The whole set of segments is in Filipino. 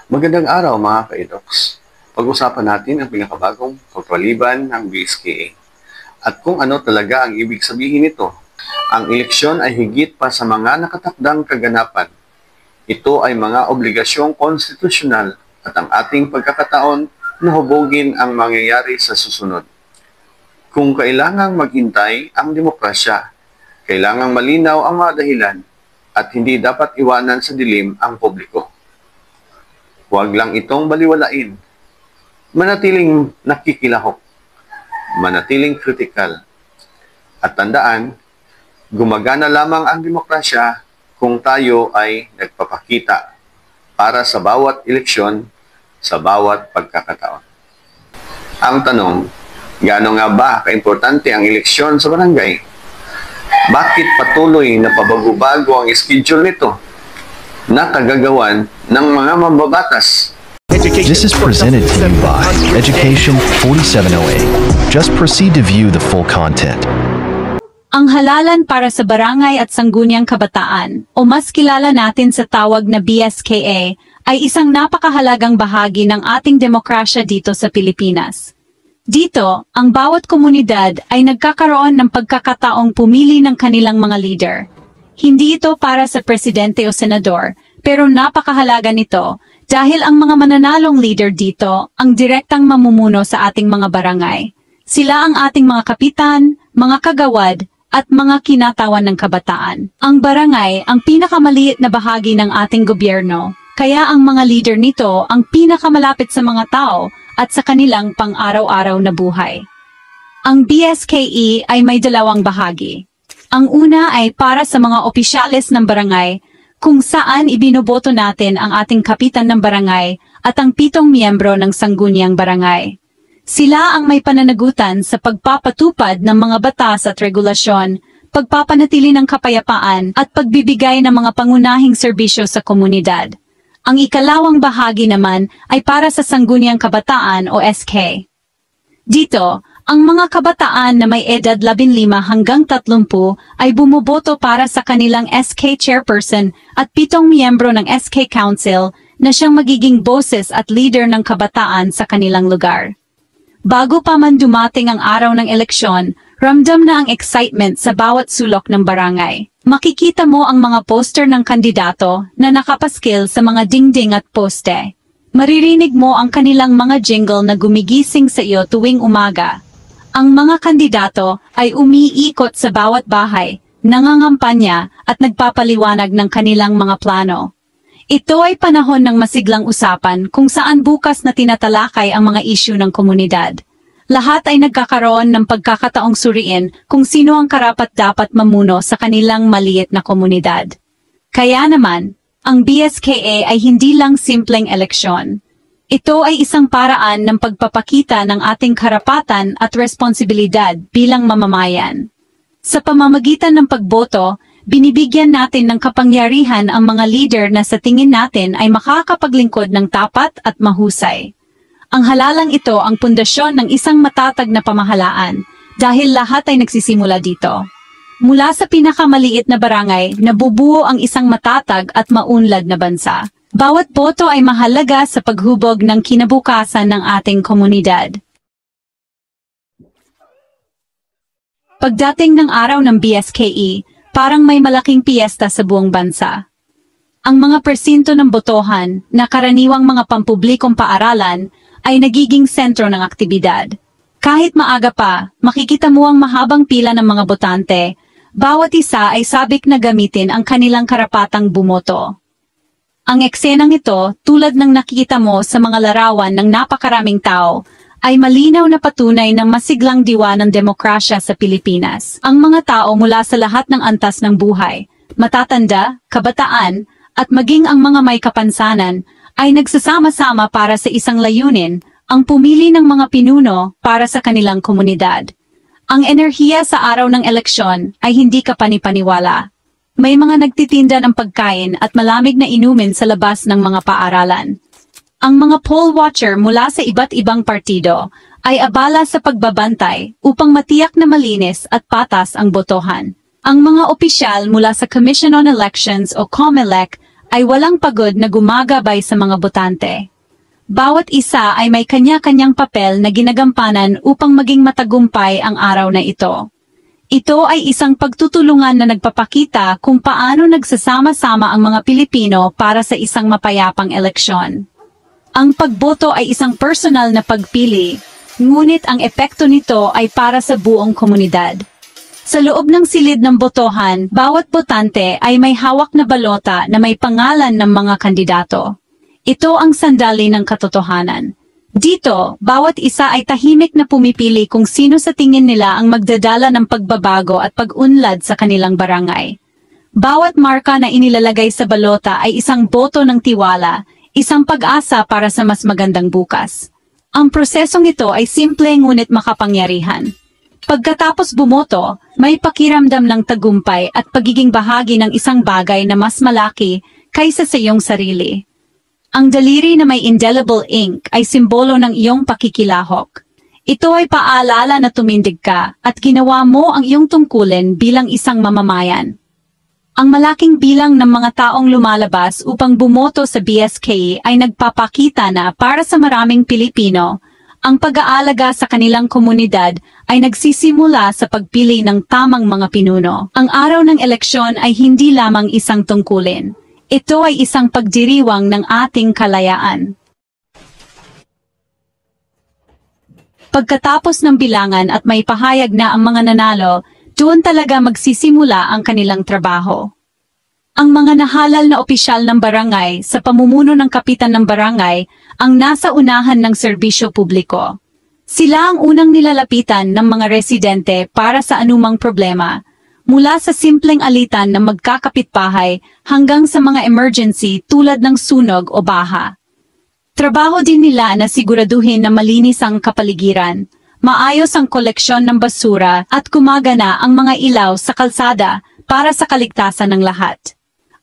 Magandang araw mga ka-edoks. Pag-usapan natin ang pinakabagong pagpaliban ng BSKA at kung ano talaga ang ibig sabihin nito. Ang eleksyon ay higit pa sa mga nakatakdang kaganapan. Ito ay mga obligasyong konstitusyonal at ang ating pagkakataon na hubogin ang mangyayari sa susunod. Kung kailangang maghintay ang demokrasya, kailangang malinaw ang mga dahilan at hindi dapat iwanan sa dilim ang publiko. Huwag lang itong baliwalain. Manatiling nakikilahok. Manatiling kritikal. At tandaan, gumagana lamang ang demokrasya kung tayo ay nagpapakita para sa bawat eleksyon, sa bawat pagkakataon. Ang tanong, gaano nga ba kaimportante ang eleksyon sa barangay? Bakit patuloy na pabago-bago ang schedule nito na kagagawan ng mga mambabatas? This is presented to you by Education 4708. Just proceed to view the full content. Ang halalan para sa barangay at sangguniang kabataan, o mas kilala natin sa tawag na BSKA, ay isang napakahalagang bahagi ng ating demokrasya dito sa Pilipinas. Dito, ang bawat komunidad ay nagkakaroon ng pagkakataong pumili ng kanilang mga leader. Hindi ito para sa presidente o senador, pero napakahalaga nito dahil ang mga mananalong leader dito ang direktang mamumuno sa ating mga barangay. Sila ang ating mga kapitan, mga kagawad, at mga kinatawan ng kabataan. Ang barangay ang pinakamaliit na bahagi ng ating gobyerno, kaya ang mga leader nito ang pinakamalapit sa mga tao at sa kanilang pang-araw-araw na buhay. Ang BSKE ay may dalawang bahagi. Ang una ay para sa mga opisyales ng barangay, kung saan ibinoboto natin ang ating kapitan ng barangay at ang 7 miyembro ng sangguniang barangay. Sila ang may pananagutan sa pagpapatupad ng mga batas at regulasyon, pagpapanatili ng kapayapaan at pagbibigay ng mga pangunahing serbisyo sa komunidad. Ang ikalawang bahagi naman ay para sa sangguniang kabataan o SK. Dito, ang mga kabataan na may edad 15 hanggang 30 ay bumoboto para sa kanilang SK chairperson at 7 miyembro ng SK Council na siyang magiging boses at leader ng kabataan sa kanilang lugar. Bago pa man dumating ang araw ng eleksyon, ramdam na ang excitement sa bawat sulok ng barangay. Makikita mo ang mga poster ng kandidato na nakapaskil sa mga dingding at poste. Maririnig mo ang kanilang mga jingle na gumigising sa iyo tuwing umaga. Ang mga kandidato ay umiikot sa bawat bahay, nangangampanya at nagpapaliwanag ng kanilang mga plano. Ito ay panahon ng masiglang usapan kung saan bukas na tinatalakay ang mga isyu ng komunidad. Lahat ay nagkakaroon ng pagkakataong suriin kung sino ang karapat-dapat mamuno sa kanilang maliit na komunidad. Kaya naman, ang BSKA ay hindi lang simpleng eleksyon. Ito ay isang paraan ng pagpapakita ng ating karapatan at responsibilidad bilang mamamayan. Sa pamamagitan ng pagboto, binibigyan natin ng kapangyarihan ang mga leader na sa tingin natin ay makakapaglingkod ng tapat at mahusay. Ang halalang ito ang pundasyon ng isang matatag na pamahalaan dahil lahat ay nagsisimula dito. Mula sa pinakamaliit na barangay, nabubuo ang isang matatag at maunlad na bansa. Bawat boto ay mahalaga sa paghubog ng kinabukasan ng ating komunidad. Pagdating ng araw ng BSKE, parang may malaking piyesta sa buong bansa. Ang mga presinto ng botohan na karaniwang mga pampublikong paaralan ay nagiging sentro ng aktibidad. Kahit maaga pa, makikita mo ang mahabang pila ng mga botante, bawat isa ay sabik na gamitin ang kanilang karapatang bumoto. Ang eksenang ito, tulad ng nakikita mo sa mga larawan ng napakaraming tao, ay malinaw na patunay ng masiglang diwa ng demokrasya sa Pilipinas. Ang mga tao mula sa lahat ng antas ng buhay, matatanda, kabataan, at maging ang mga may kapansanan, ay nagsasama-sama para sa isang layunin, ang pumili ng mga pinuno para sa kanilang komunidad. Ang enerhiya sa araw ng eleksyon ay hindi kapanipaniwala. May mga nagtitinda ng pagkain at malamig na inumin sa labas ng mga paaralan. Ang mga poll watcher mula sa iba't ibang partido ay abala sa pagbabantay upang matiyak na malinis at patas ang botohan. Ang mga opisyal mula sa Commission on Elections o COMELEC ay walang pagod na gumagabay sa mga botante. Bawat isa ay may kanya-kanyang papel na ginagampanan upang maging matagumpay ang araw na ito. Ito ay isang pagtutulungan na nagpapakita kung paano nagsasama-sama ang mga Pilipino para sa isang mapayapang eleksyon. Ang pagboto ay isang personal na pagpili, ngunit ang epekto nito ay para sa buong komunidad. Sa loob ng silid ng botohan, bawat botante ay may hawak na balota na may pangalan ng mga kandidato. Ito ang sandali ng katotohanan. Dito, bawat isa ay tahimik na pumipili kung sino sa tingin nila ang magdadala ng pagbabago at pag-unlad sa kanilang barangay. Bawat marka na inilalagay sa balota ay isang boto ng tiwala, isang pag-asa para sa mas magandang bukas. Ang prosesong ito ay simple ngunit makapangyarihan. Pagkatapos bumoto, may pakiramdam ng tagumpay at pagiging bahagi ng isang bagay na mas malaki kaysa sa iyong sarili. Ang daliri na may indelible ink ay simbolo ng iyong pakikilahok. Ito ay paalala na tumindig ka at ginawa mo ang iyong tungkulin bilang isang mamamayan. Ang malaking bilang ng mga taong lumalabas upang bumoto sa BSKE ay nagpapakita na para sa maraming Pilipino, ang pag-aalaga sa kanilang komunidad ay nagsisimula sa pagpili ng tamang mga pinuno. Ang araw ng eleksyon ay hindi lamang isang tungkulin. Ito ay isang pagdiriwang ng ating kalayaan. Pagkatapos ng bilangan at may pahayag na ang mga nanalo, doon talaga magsisimula ang kanilang trabaho. Ang mga nahalal na opisyal ng barangay sa pamumuno ng kapitan ng barangay ang nasa unahan ng serbisyo publiko. Sila ang unang nilalapitan ng mga residente para sa anumang problema, mula sa simpleng alitan ng magkakapitbahay hanggang sa mga emergency tulad ng sunog o baha. Trabaho din nila na siguraduhin na malinis ang kapaligiran, maayos ang koleksyon ng basura at gumagana ang mga ilaw sa kalsada para sa kaligtasan ng lahat.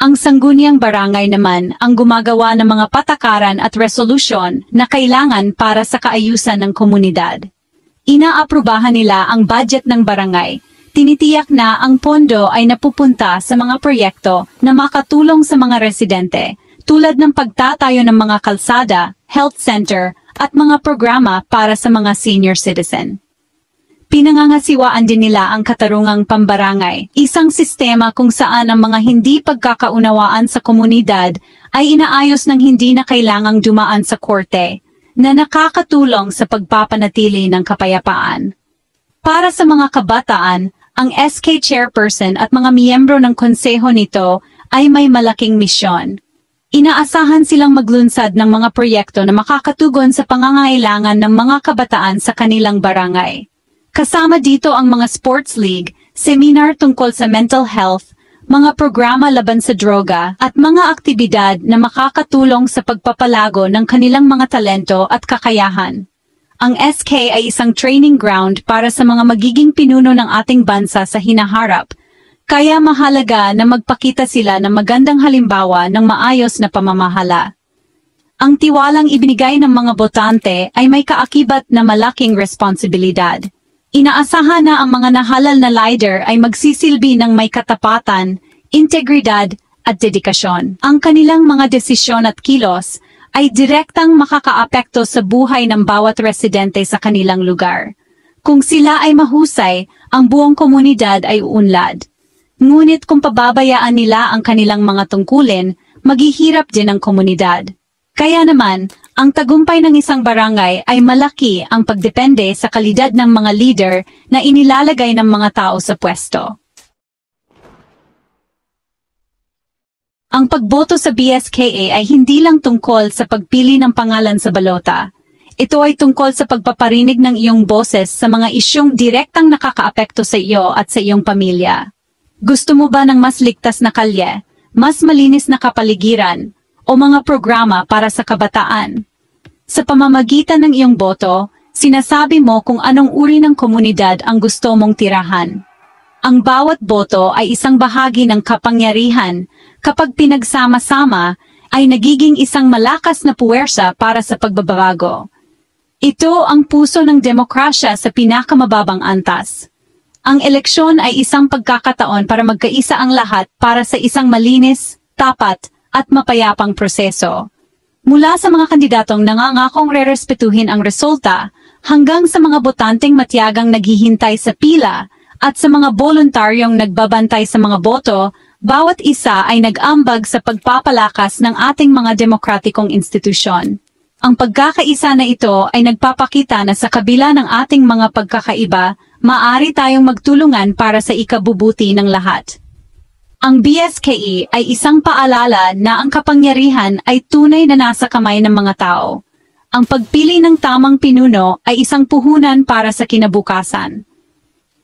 Ang sangguniang barangay naman ang gumagawa ng mga patakaran at resolusyon na kailangan para sa kaayusan ng komunidad. Inaaprubahan nila ang budget ng barangay. Tinitiyak na ang pondo ay napupunta sa mga proyekto na makatulong sa mga residente, tulad ng pagtatayo ng mga kalsada, health center, at mga programa para sa mga senior citizen. Pinangangasiwaan din nila ang katarungang pambarangay, isang sistema kung saan ang mga hindi pagkakaunawaan sa komunidad ay inaayos ng hindi na kailangang dumaan sa korte, na nakakatulong sa pagpapanatili ng kapayapaan. Para sa mga kabataan, ang SK chairperson at mga miyembro ng konseho nito ay may malaking misyon. Inaasahan silang maglunsad ng mga proyekto na makakatugon sa pangangailangan ng mga kabataan sa kanilang barangay. Kasama dito ang mga sports league, seminar tungkol sa mental health, mga programa laban sa droga, at mga aktibidad na makakatulong sa pagpapalago ng kanilang mga talento at kakayahan. Ang SK ay isang training ground para sa mga magiging pinuno ng ating bansa sa hinaharap, kaya mahalaga na magpakita sila ng magandang halimbawa ng maayos na pamamahala. Ang tiwalang ibinigay ng mga botante ay may kaakibat na malaking responsibilidad. Inaasahan na ang mga nahalal na leader ay magsisilbi ng may katapatan, integridad, at dedikasyon. Ang kanilang mga desisyon at kilos ay direktang makakaapekto sa buhay ng bawat residente sa kanilang lugar. Kung sila ay mahusay, ang buong komunidad ay uunlad. Ngunit kung pababayaan nila ang kanilang mga tungkulin, maghihirap din ang komunidad. Kaya naman, ang tagumpay ng isang barangay ay malaki ang pagdepende sa kalidad ng mga leader na inilalagay ng mga tao sa pwesto. Ang pagboto sa BSKE ay hindi lang tungkol sa pagpili ng pangalan sa balota. Ito ay tungkol sa pagpaparinig ng iyong boses sa mga isyong direktang nakakaapekto sa iyo at sa iyong pamilya. Gusto mo ba ng mas ligtas na kalye, mas malinis na kapaligiran, o mga programa para sa kabataan? Sa pamamagitan ng iyong boto, sinasabi mo kung anong uri ng komunidad ang gusto mong tirahan. Ang bawat boto ay isang bahagi ng kapangyarihan. Kapag pinagsama-sama, ay nagiging isang malakas na puwersa para sa pagbabago. Ito ang puso ng demokrasya sa pinakamababang antas. Ang eleksyon ay isang pagkakataon para magkaisa ang lahat para sa isang malinis, tapat, at mapayapang proseso. Mula sa mga kandidatong nangangakong rerespetuhin ang resulta, hanggang sa mga botanteng matiyagang naghihintay sa pila, at sa mga voluntaryong nagbabantay sa mga boto, bawat isa ay nag-ambag sa pagpapalakas ng ating mga demokratikong institusyon. Ang pagkakaisa na ito ay nagpapakita na sa kabila ng ating mga pagkakaiba, maaari tayong magtulungan para sa ikabubuti ng lahat. Ang BSKE ay isang paalala na ang kapangyarihan ay tunay na nasa kamay ng mga tao. Ang pagpili ng tamang pinuno ay isang puhunan para sa kinabukasan.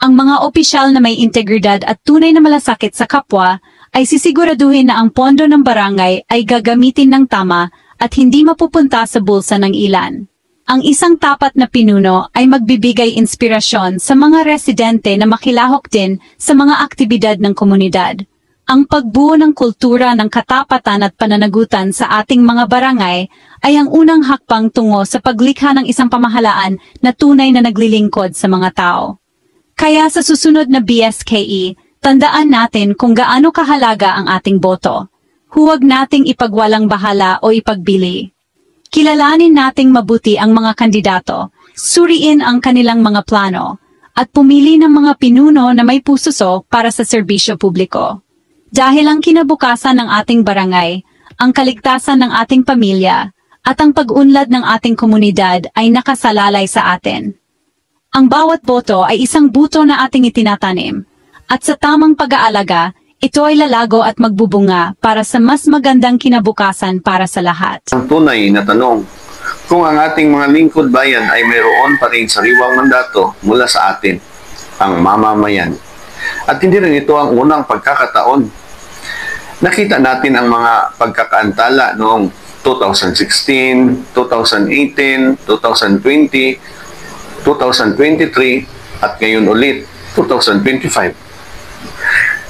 Ang mga opisyal na may integridad at tunay na malasakit sa kapwa ay sisiguraduhin na ang pondo ng barangay ay gagamitin ng tama at hindi mapupunta sa bulsa ng ilan. Ang isang tapat na pinuno ay magbibigay inspirasyon sa mga residente na makilahok din sa mga aktibidad ng komunidad. Ang pagbuo ng kultura ng katapatan at pananagutan sa ating mga barangay ay ang unang hakbang tungo sa paglikha ng isang pamahalaan na tunay na naglilingkod sa mga tao. Kaya sa susunod na BSKE, tandaan natin kung gaano kahalaga ang ating boto. Huwag nating ipagwalang bahala o ipagbili. Kilalanin nating mabuti ang mga kandidato, suriin ang kanilang mga plano, at pumili ng mga pinuno na may puso para sa serbisyo publiko. Dahil ang kinabukasan ng ating barangay, ang kaligtasan ng ating pamilya, at ang pag-unlad ng ating komunidad ay nakasalalay sa atin. Ang bawat boto ay isang buto na ating itinatanim, at sa tamang pag-aalaga, ito ay lalago at magbubunga para sa mas magandang kinabukasan para sa lahat. Ang tunay na tanong, kung ang ating mga lingkod bayan ay mayroon pa rin sariwang mandato mula sa atin, ang mamamayan. At hindi rin ito ang unang pagkakataon. Nakita natin ang mga pagkakaantala noong 2016, 2018, 2020, 2023, at ngayon ulit, 2025.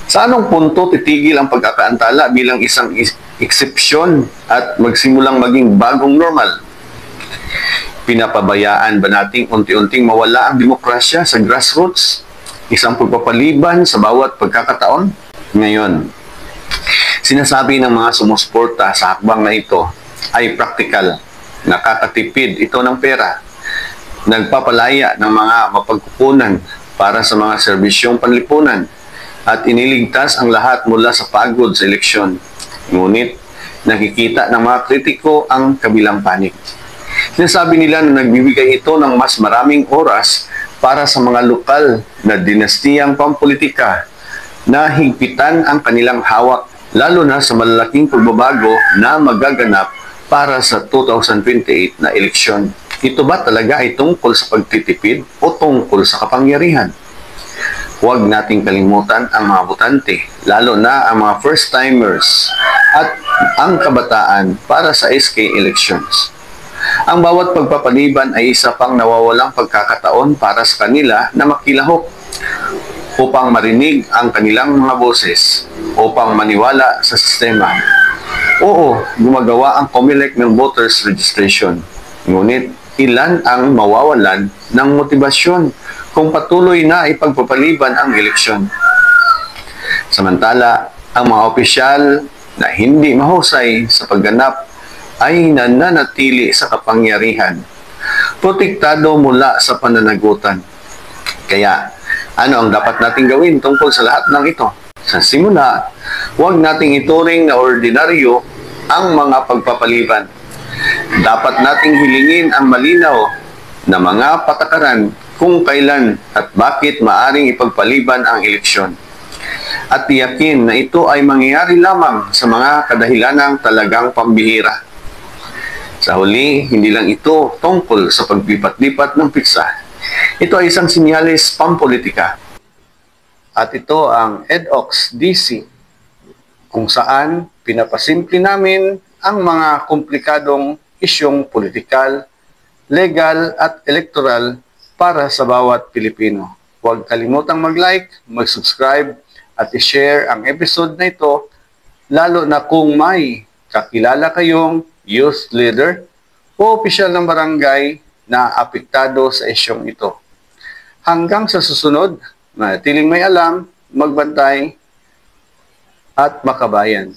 Sa anong punto titigil ang pagkakaantala bilang isang eksepsyon at magsimulang maging bagong normal? Pinapabayaan ba nating unti-unting mawala ang demokrasya sa grassroots? Isang pagpapaliban sa bawat pagkakataon? Ngayon, sinasabi ng mga sumusuporta sa hakbang na ito ay praktikal, nakakatipid ito ng pera, nagpapalaya ng mga mapagkukunan para sa mga serbisyong panlipunan, at iniligtas ang lahat mula sa pagod sa eleksyon. Ngunit, nakikita ng mga kritiko ang kabilang panig. Sinasabi nila na nagbibigay ito ng mas maraming oras para sa mga lokal na dinastiyang pampolitika na higpitan ang kanilang hawak, lalo na sa malalaking pagbabago na magaganap para sa 2028 na eleksyon. Ito ba talaga ay tungkol sa pagtitipid o tungkol sa kapangyarihan? Huwag nating kalimutan ang mga botante, lalo na ang mga first-timers at ang kabataan para sa SK elections. Ang bawat pagpapaliban ay isa pang nawawalang pagkakataon para sa kanila na makilahok upang marinig ang kanilang mga boses, upang maniwala sa sistema. Oo, gumagawa ang COMELEC ng voters registration. Ngunit, ilan ang mawawalan ng motibasyon kung patuloy na ipagpapaliban ang eleksyon. Samantala, ang mga opisyal na hindi mahusay sa pagganap ay nananatili sa kapangyarihan, protektado mula sa pananagutan. Kaya, ano ang dapat nating gawin tungkol sa lahat ng ito? Sa simula, huwag nating ituring na ordinaryo ang mga pagpapaliban. Dapat nating hilingin ang malinaw na mga patakaran kung kailan at bakit maaring ipagpaliban ang eleksyon. At tiyakin na ito ay mangyayari lamang sa mga kadahilanang talagang pambihira. Sa huli, hindi lang ito tungkol sa paglipat-lipat ng piksa. Ito ay isang sinyalis pampolitika. At ito ang EDOX DC, kung saan pinapasimple namin ang mga komplikadong isyong politikal, legal at electoral para sa bawat Pilipino. Huwag kalimutang mag-like, mag-subscribe at i-share ang episode na ito, lalo na kung may kakilala kayong youth leader o opisyal ng barangay na apektado sa isyong ito. Hanggang sa susunod, manatiling may alam, magbantay at makabayan.